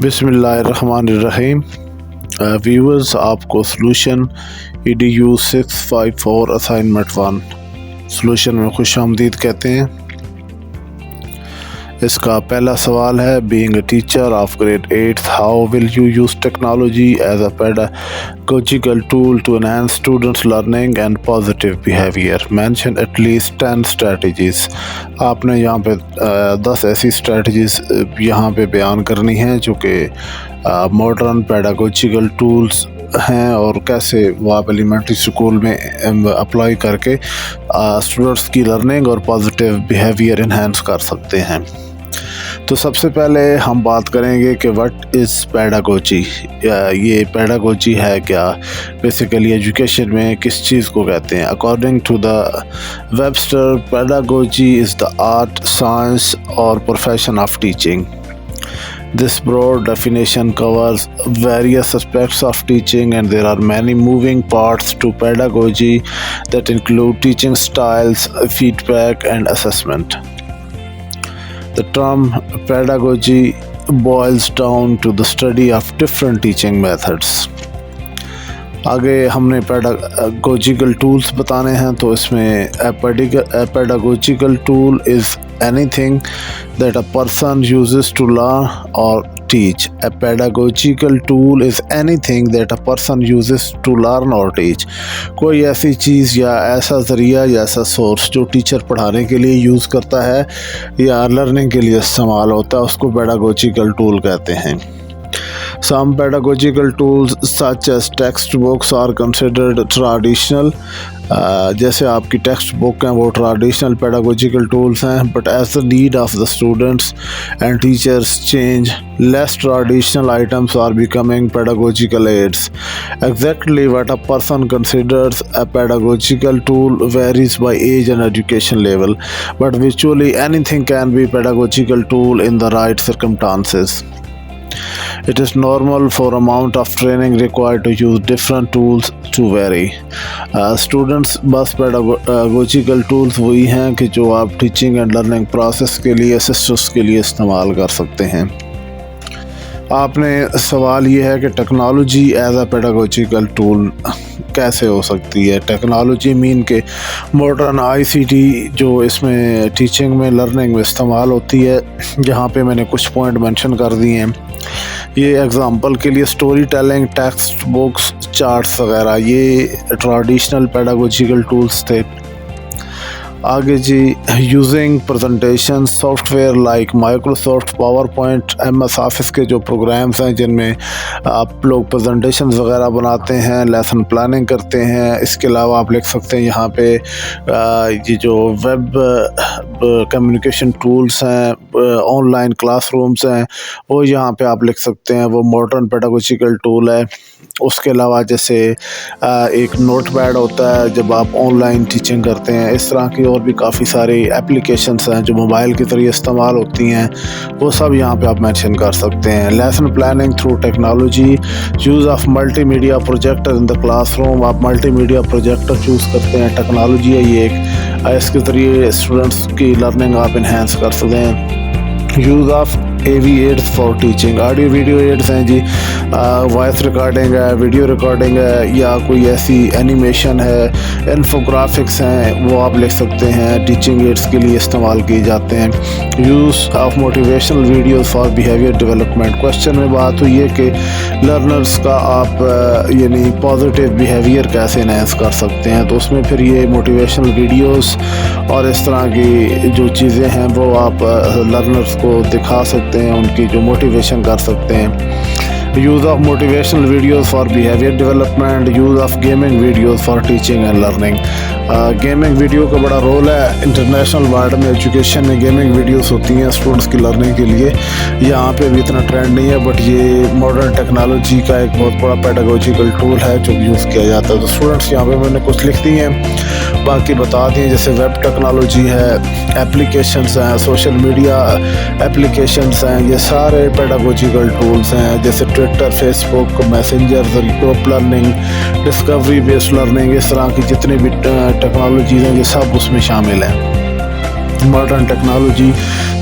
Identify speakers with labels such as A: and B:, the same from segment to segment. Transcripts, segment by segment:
A: बिस्मिल्लाहिर्रहमानिर्रहीम। व्यूअर्स, आपको solution EDU 654 assignment 1 solution में खुश आमदीद कहते हैं। इसका पहला सवाल है, being a teacher of grade 8 how will you use technology as a pedagogical tool to enhance students learning and positive behavior? Mention at least 10 strategies। आपने यहाँ पे 10 ऐसी स्ट्रेटजीज यहाँ पे बयान करनी हैं जो कि मॉडर्न पेडागोजिकल टूल्स हैं और कैसे वो आप एलिमेंट्री स्कूल में अप्लाई करके स्टूडेंट्स की लर्निंग और पॉजिटिव बिहेवियर इन्हेंस कर सकते हैं। तो सबसे पहले हम बात करेंगे कि व्हाट इज़ पेडागोजी। ये पेडागोजी है क्या, बेसिकली एजुकेशन में किस चीज़ को कहते हैं। According to the Webster, pedagogy is the art, science और profession of teaching. This broad definition covers various aspects of teaching, and there are many moving parts to pedagogy that include teaching styles, feedback, and assessment. The term pedagogy boils down to the study of different teaching methods. आगे हमने pedagogical tools बताने हैं, तो इसमें pedagogical tool is anything that a person uses to learn or teach. A pedagogical tool is anything that a person uses to learn or teach. कोई ऐसी चीज़ या ऐसा ज़रिया या ऐसा सोर्स जो टीचर पढ़ाने के लिए यूज़ करता है या लर्निंग के लिए इस्तेमाल होता है, उसको पेडागोजिकल टूल कहते हैं। Some pedagogical tools such as textbooks are considered traditional। जैसे आपकी टेक्स्ट बुक हैं वो ट्रेडिशनल पेडागोजिकल टूल्स हैं, but as the need of the students and teachers change, less traditional items are becoming pedagogical aids. Exactly what a person considers a pedagogical tool varies by age and education level, but virtually anything can be pedagogical tool in the right circumstances. It is normal for amount of training required to use different tools to vary। Students बस pedagogical tools वही हैं कि जो आप teaching and learning process के लिए, assistance के लिए इस्तेमाल कर सकते हैं। आपने सवाल ये है कि technology as a pedagogical tool कैसे हो सकती है। टेक्नोलॉजी मीन के मॉडर्न ICT जो इसमें टीचिंग में, लर्निंग में इस्तेमाल होती है, जहाँ पे मैंने कुछ पॉइंट मेंशन कर दिए हैं। ये एग्ज़ाम्पल के लिए story telling, text books, charts वगैरह, ये ट्रेडिशनल पेडागोजिकल टूल्स थे। आगे जी, using presentation software like Microsoft power point, MS Office के जो प्रोग्राम्स हैं जिनमें आप लोग प्रेजेंटेशन वगैरह बनाते हैं, लेसन प्लानिंग करते हैं। इसके अलावा आप लिख सकते हैं यहाँ पे ये जो वेब कम्युनिकेशन टूल्स हैं, ऑनलाइन क्लासरूम्स हैं, वो यहाँ पे आप लिख सकते हैं, वो मॉडर्न पेडागोजिकल टूल है। उसके अलावा जैसे एक नोट पैड होता है जब आप ऑनलाइन टीचिंग करते हैं, इस तरह की और भी काफ़ी सारी एप्लीकेशंस हैं जो मोबाइल के ज़रिए इस्तेमाल होती हैं, वो सब यहाँ पे आप मेंशन कर सकते हैं। Lesson planning through technology, use of multimedia projector in the classroom. आप मल्टीमीडिया प्रोजेक्टर चूज़ करते हैं, टेक्नोलॉजी है ये एक, इसके ज़रिए स्टूडेंट्स की लर्निंग आप इन्हेंस कर सकते हैं। Use of AV aids for teaching, audio video aids हैं जी, वॉइस रिकॉर्डिंग है, वीडियो रिकॉर्डिंग है, या कोई ऐसी एनिमेशन है, इन्फोग्राफिक्स हैं, वो आप लिख सकते हैं, टीचिंग एड्स के लिए इस्तेमाल किए जाते हैं। Use of motivational videos for behaviour development. Question में बात हुई है कि लर्नर्स का आप यानी पॉजिटिव बिहेवियर कैसे एनहांस कर सकते हैं, तो उसमें फिर ये मोटिवेशनल वीडियोस और इस तरह की जो चीज़ें हैं वो आप लर्नर्स को दिखा सकते हैं, उनकी जो मोटिवेशन कर सकते हैं। Use of motivational videos for behaviour development, use of gaming videos for teaching and learning. Gaming video का बड़ा रोल है इंटरनेशनल वर्ल्ड में, एजुकेशन में गेमिंग वीडियोस होती हैं स्टूडेंट्स की लर्निंग के लिए। यहाँ पे भी इतना ट्रेंड नहीं है, बट ये मॉडर्न टेक्नोलॉजी का एक बहुत बड़ा पेडागोजिकल टूल है जो यूज़ किया जाता है। तो स्टूडेंट्स यहाँ पे मैंने कुछ लिख दी हैं, बाकी बता दिए, जैसे वेब टेक्नोलॉजी है, एप्लीकेशंस हैं, सोशल मीडिया एप्लीकेशंस हैं, ये सारे पेडागोजिकल टूल्स हैं, जैसे Twitter, Facebook, messenger, group learning, discovery based learning, इस तरह की जितनी भी टेक्नोलॉजीज़ हैं ये सब उसमें शामिल हैं। मॉडर्न टेक्नोलॉजी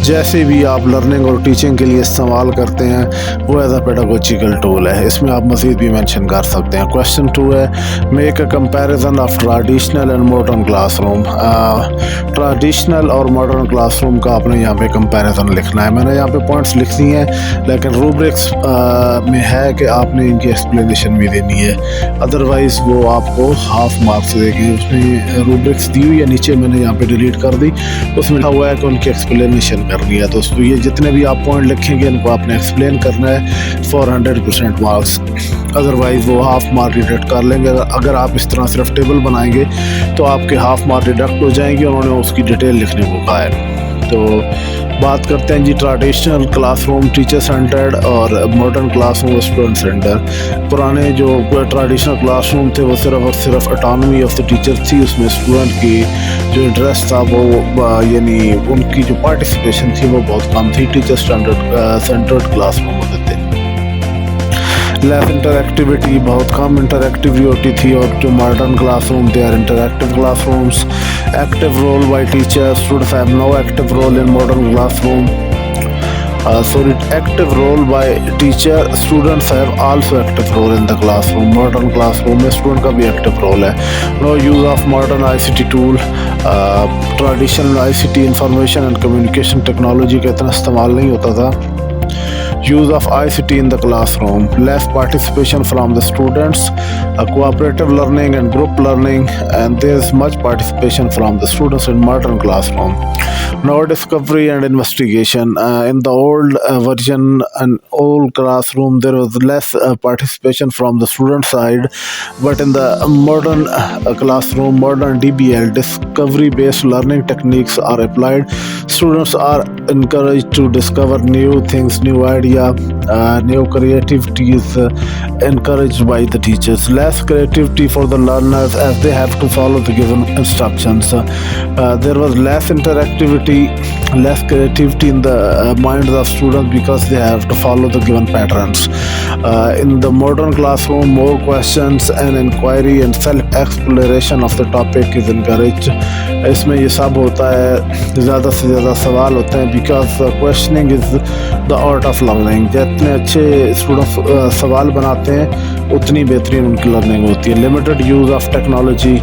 A: जैसे भी आप लर्निंग और टीचिंग के लिए इस्तेमाल करते हैं वो एज अ पेडागोजिकल टूल है। इसमें आप मज़ीद भी मेंशन कर सकते हैं। क्वेश्चन 2 है, make a comparison of traditional and modern classroom. Traditional और मॉडर्न क्लासरूम का आपने यहाँ पे कंपैरिजन लिखना है। मैंने यहाँ पे पॉइंट्स लिख दिए हैं, लेकिन रूब्रिक्स में है कि आपने इनकी एक्सप्लेनेशन भी देनी है, अदरवाइज़ वो आपको हाफ मार्क्स देगी। उसमें रूब्रिक्स दी हुई है नीचे, मैंने यहाँ पे डिलीट कर दी, उसमें लिखा हुआ है कि उनकी एक्सप्लेनेशन करनी है। तो ये जितने भी आप पॉइंट लिखेंगे इनको आपने एक्सप्लेन करना है फॉर 100% मार्क्स, अदरवाइज़ वो हाफ मार्क डिडक्ट कर लेंगे। अगर आप इस तरह सिर्फ टेबल बनाएंगे तो आपके हाफ मार्क डिडक्ट हो जाएंगे, उन्होंने उसकी डिटेल लिखने को कहा है। तो बात करते हैं जी ट्रेडिशनल क्लासरूम टीचर सेंटर्ड और मॉडर्न क्लासरूम स्टूडेंट सेंटर। पुराने जो ट्रेडिशनल क्लासरूम थे वो सिर्फ और सिर्फ ऑटोनॉमी ऑफ द टीचर थी, उसमें स्टूडेंट की जो इंटरेस्ट था वो यानी उनकी जो पार्टिसिपेशन थी वो बहुत कम थी। टीचर सेंटर्ड क्लासरूम होते थे, लेस इंटरएक्टिविटी, बहुत कम इंटरएक्टिविटी होती थी। और जो मॉडर्न क्लासरूम थे are interactive classrooms. Active role by teacher, students have no active role in modern classroom. Active role by teacher, students have also active role in the classroom. Modern classroom में student का भी active role है। No use of modern ICT tool. Traditional ICT information and communication technology का इतना इस्तेमाल नहीं होता था। Use of ICT in the classroom, less participation from the students, cooperative learning and group learning, and there is much participation from the students in modern classroom. No discovery and investigation. In the old version and old classroom, there was less participation from the student side, but in the modern classroom, modern DBL, discovery-based learning techniques are applied. Students are encouraged to discover new things, new ideas, new creativity is encouraged by the teachers. Less creativity for the learners as they have to follow the given instructions. There was less interactivity, less creativity in the minds of students because they have to follow the given patterns. In the modern classroom, more questions and inquiry and self-exploration of the topic is encouraged. इसमें ये सब होता है, ज़्यादा से ज़्यादा सवाल होते हैं, because questioning is the art of learning. जितने अच्छे स्टूडेंट सवाल बनाते हैं उतनी बेहतरीन उनकी लर्निंग होती है। Limited use of technology,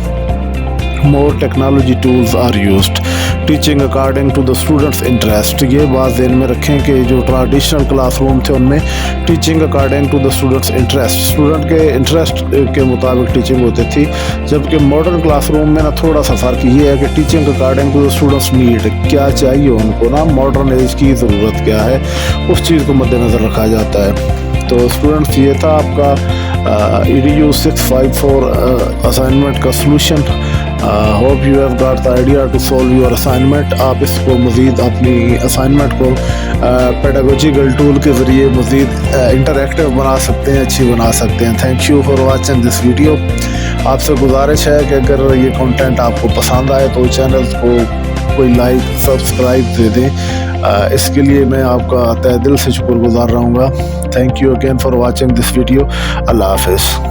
A: more technology tools are used. Teaching according to the students' interest. ये बात ध्यान में रखें कि जो ट्रेडिशनल क्लासरूम थे उनमें teaching according to the students interest, student के इंटरेस्ट के मुताबिक टीचिंग होती थी। जबकि मॉडर्न क्लासरूम में ना थोड़ा सा फ़र्क ये है कि teaching according to the students need, क्या चाहिए उनको ना, मॉडर्न एज की ज़रूरत क्या है, उस चीज़ को मद्देनज़र रखा जाता है। तो स्टूडेंट्स ये था आपका EDU 654 असाइनमेंट का solution. Hope you have got the idea to solve your assignment. आप इसको मज़ीद अपनी असाइनमेंट को पेडागोजिकल टूल के ज़रिए मज़ीद इंटरैक्टिव बना सकते हैं, अच्छी बना सकते हैं। Thank you for watching this video. आपसे गुजारिश है कि अगर ये कंटेंट आपको पसंद आए तो चैनल को कोई लाइक सब्सक्राइब दे दें। इसके लिए मैं आपका तहे दिल से शुक्रगुजार रहूँगा। Thank you again for watching this video. अल्लाह हाफ़िज़।